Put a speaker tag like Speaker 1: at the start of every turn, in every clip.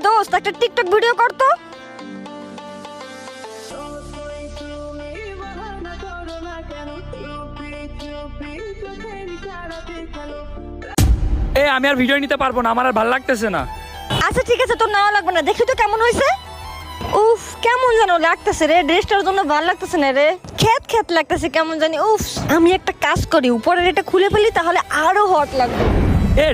Speaker 1: দোস্ত একটা TikTok video কর তো।
Speaker 2: আমি আর ভিডিও নিতে পারবো না, আমার আর ভালো লাগতেছে না।
Speaker 1: আচ্ছা ঠিক আছে, তোর নেওয়া লাগবে না, দেখি তো কেমন হয়েছে। উফ কেমন যেন লাগতেছে রে, ড্রেসটার জন্য ভালো লাগতেছে না রে, খেত খেত লাগতেছে কেমন জানি। উফ আমি একটা কাজ করি, উপরের এটা খুলে ফেলি তাহলে আরো হট লাগবে।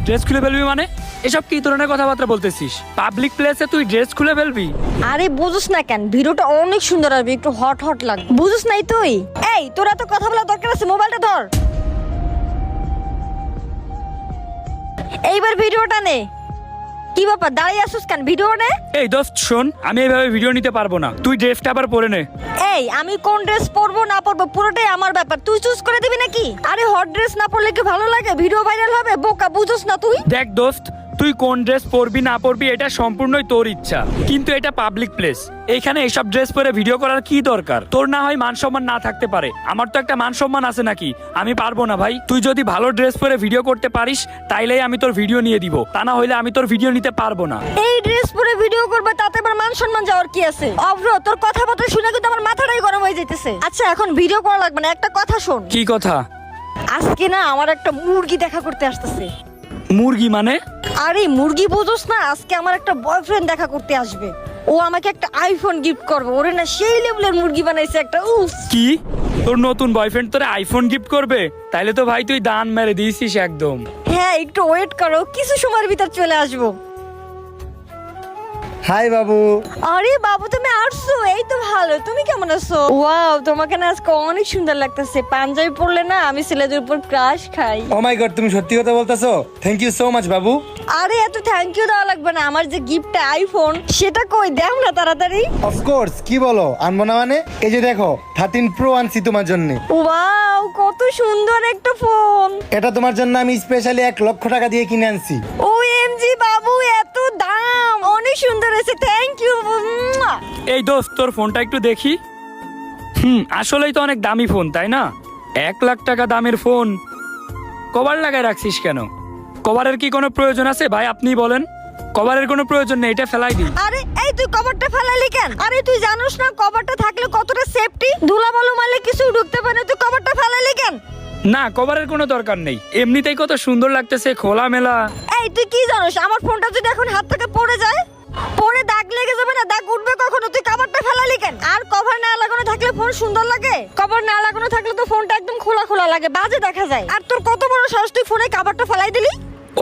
Speaker 2: ড্রেস খুলে ফেলবি মানে? এসব কি ধরনের কথাবার্তা বলতেছিস? পাবলিক প্লেসে তুই ড্রেস খুলে ফেলবি?
Speaker 1: আরে বুঝুস না কেন, ভিডিওটা অনেক সুন্দর হবে, একটু হট হট লাগবে, বুঝুস নাই তুই? এই তোরা তো কথা বলা দরকার আছে, মোবাইলটা ধর। এইবার ভিডিওটা নে। কি ব্যাপার দাঁড়িয়ে আসুস কেন, ভিডিও নে।
Speaker 2: এই দোস্ত শোন, আমি এইভাবে ভিডিও নিতে পারবো না, তুই ড্রেসটা আবার পরে নে।
Speaker 1: এই আমি কোন ড্রেস পরবো না পরবো পুরোটাই আমার ব্যাপার, তুই চুজ করে দিবি নাকি? আরে হট ড্রেস না পরলে কি ভালো লাগে? ভিডিও ভাইরাল হবে, বোকা বুঝুস না তুই?
Speaker 2: দেখ দোস্ত, তুই কোন ড্রেস পরবি না পরবি এটা সম্পূর্ণই তোর ইচ্ছা, কিন্তু এটা পাবলিক প্লেস, এইখানে এইসব ড্রেস পরে ভিডিও করার কি দরকার? তোর না হয় মান সম্মান না থাকতে পারে, আমার তো একটা মান সম্মান আছে নাকি? আমি পারবো না ভাই। তুই যদি ভালো ড্রেস পরে ভিডিও করতে পারিস তাইলেই আমি তোর ভিডিও নিয়ে দিব, তা না হইলে আমি তোর ভিডিও নিতে পারবো না।
Speaker 1: এই ড্রেস পরে ভিডিও করবে তাতে আবার মান সম্মান যাওয়ার কি আছে? অভ্র তোর কথাবার্তা শুনে কিন্তু আমার মাথাটাই গরম হয়ে যাইতেছে। আচ্ছা এখন ভিডিও করা লাগবে না, একটা কথা শোন।
Speaker 2: কি কথা?
Speaker 1: আজকে না আমার একটা মুরগি দেখা করতে আসতেছে।
Speaker 2: মুরগি মানে?
Speaker 1: আরে মুরগি বুঝোস না, আজকে আমার একটা বয়ফ্রেন্ড দেখা করতে আসবে, ও আমাকে একটা আইফোন গিফট করবে, ওরে না সেই লেভেলের মুরগি বানাইছে একটা। উফ
Speaker 2: কি, তোর নতুন বয়ফ্রেন্ড তোরে আইফোন গিফট করবে? তাইলে তো ভাই তুই দান মেরে দিয়েছিস একদম।
Speaker 1: হ্যাঁ একটু ওয়েট করো, কিছু সময়ের ভিতর চলে আসবো।
Speaker 3: হাই বাবু।
Speaker 1: আরে বাবু তুমি আসছো, এই তো ভালো, তুমি কেমন আছো? ওয়াও তোমাকে না আজকে অনেক সুন্দর লাগতেছে, পাঞ্জাবি পরলে না আমি ছেলেদের উপর ক্রাশ খাই।
Speaker 3: ও মাই গড, তুমি সত্যি কথা বলতেছো? থ্যাংক ইউ সো মাচ বাবু।
Speaker 1: আরে এত থ্যাংক ইউ দেওয়া লাগবে না, আমার যে গিফটটা আইফোন সেটা কই দাও না তাড়াতাড়ি।
Speaker 3: অফ কোর্স, কি বলো আনবো না মানে? এই যে দেখো 13 প্রো আনছি তোমার জন্য।
Speaker 1: ওয়াও কত সুন্দর একটা ফোন।
Speaker 3: এটা তোমার জন্য আমি স্পেশালি 1 লক্ষ টাকা দিয়ে কিনে আনছি।
Speaker 1: ওএমজি বাবু এত দাম, অনেক সুন্দর হয়েছে, থ্যাংক ইউ।
Speaker 2: এই দোস্ত তোর ফোনটা একটু দেখি। আসলেই তো অনেক দামি ফোন তাই না? 1 লাখ টাকা দামের ফোন, কভার লাগায় রাখছিস কেন? কভারের কি কোনো প্রয়োজন আছে ভাই? আপনি বলেন। কভারের কোনো প্রয়োজন নেই, এটা ফেলাই দিই।
Speaker 1: আরে এই তুই কভারটা ফেলালি কেন? আরে তুই জানোস না কভারটা থাকলে কতটা সেফটি, ধুলাবালু মারলে কিছু ঢুকতে পারে না, তুই কভারটা ফেলালি কেন?
Speaker 2: না, কভারের কোনো দরকার নেই, এমনিতেই কত সুন্দর লাগতেছে খোলামেলা।
Speaker 1: এই তুই কি জানোস আমার ফোনটা যদি এখন হাত থেকে পড়ে যায়, পরে দাগ লেগে যাবে না, দাগ উঠবে কখনো? তুই কভারটা ফেলালি কেন? আর কভার না লাগানো থাকলে ফোন সুন্দর লাগে? কভার না লাগানো থাকলে তো ফোনটা একদম খোলা খোলা লাগে, বাজে দেখা যায়। আর তোর কত বড় সাহস, তুই ফোনে কভারটা ফেলাই দিলি?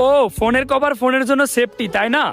Speaker 2: ও ফোনের কভার ফোনের জন্য সেফটি তাই না?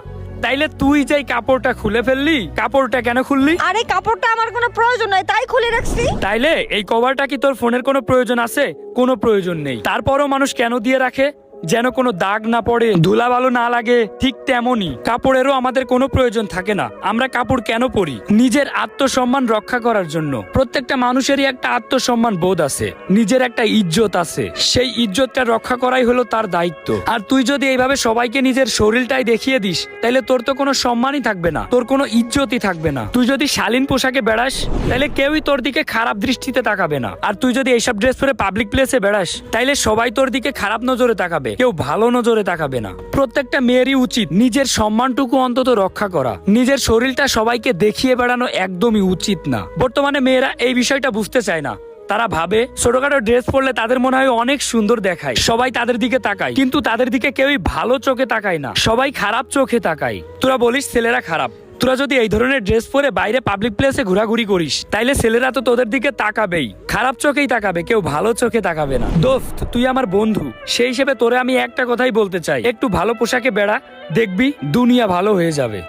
Speaker 2: তাইলে তুই যেই কাপড়টা খুলে ফেললি, কাপড়টা কেন খুললি?
Speaker 1: আরে কাপড়টা আমার কোনো প্রয়োজন নাই তাই খুলে রাখছি।
Speaker 2: তাইলে এই কভারটা কি তোর ফোনের কোনো প্রয়োজন আছে? কোনো প্রয়োজন নেই, তারপরও মানুষ কেন দিয়ে রাখে? যেন কোনো দাগ না পড়ে, ধুলাবালু না লাগে। ঠিক তেমনই কাপড়েরও আমাদের কোনো প্রয়োজন থাকে না। আমরা কাপড় কেন পরি? নিজের আত্মসম্মান রক্ষা করার জন্য। প্রত্যেকটা মানুষেরই একটা আত্মসম্মান বোধ আছে, নিজের একটা ইজ্জত আছে, সেই ইজ্জতটা রক্ষা করাই হলো তার দায়িত্ব। আর তুই যদি এইভাবে সবাইকে নিজের শরীরটাই দেখিয়ে দিস তাহলে তোর তো কোনো সম্মানই থাকবে না, তোর কোনো ইজ্জতই থাকবে না। তুই যদি শালীন পোশাকে বেড়াস তাহলে কেউই তোর দিকে খারাপ দৃষ্টিতে তাকাবে না। আর তুই যদি এইসব ড্রেস পরে পাবলিক প্লেসে বেড়াস তাইলে সবাই তোর দিকে খারাপ নজরে তাকাবে, কেউ ভালো নজরে তাকাবে না। প্রত্যেকটা মেয়েরই উচিত নিজের সম্মানটুকু অন্তত রক্ষা করা, নিজের শরীরটা সবাইকে দেখিয়ে বেড়ানো একদমই উচিত না। বর্তমানে মেয়েরা এই বিষয়টা বুঝতে চায় না, তারা ভাবে ছোটখাটো ড্রেস পরলে তাদের মনে হয় অনেক সুন্দর দেখায়, সবাই তাদের দিকে তাকায়, কিন্তু তাদের দিকে কেউই ভালো চোখে তাকায় না, সবাই খারাপ চোখে তাকায়। তোরা বলিস ছেলেরা খারাপ, তোরা যদি এই ধরনের ড্রেস পরে বাইরে পাবলিক প্লেসে ঘোরাঘুরি করিস তাইলে ছেলেরা তো তোদের দিকে তাকাবেই, খারাপ চোখেই তাকাবে, কেউ ভালো চোখে তাকাবে না। দোস্ত তুই আমার বন্ধু, সেই হিসেবে তোরে আমি একটা কথাই বলতে চাই, একটু ভালো পোশাকে বেড়া, দেখবি দুনিয়া ভালো হয়ে যাবে।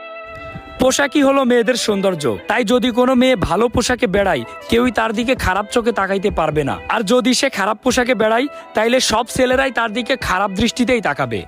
Speaker 2: পোশাকই হলো মেয়েদের সৌন্দর্য, তাই যদি কোনো মেয়ে ভালো পোশাকে বেড়ায় কেউই তার দিকে খারাপ চোখে তাকাইতে পারবে না। আর যদি সে খারাপ পোশাকে বেড়ায় তাইলে সব ছেলেরাই তার দিকে খারাপ দৃষ্টিতেই তাকাবে।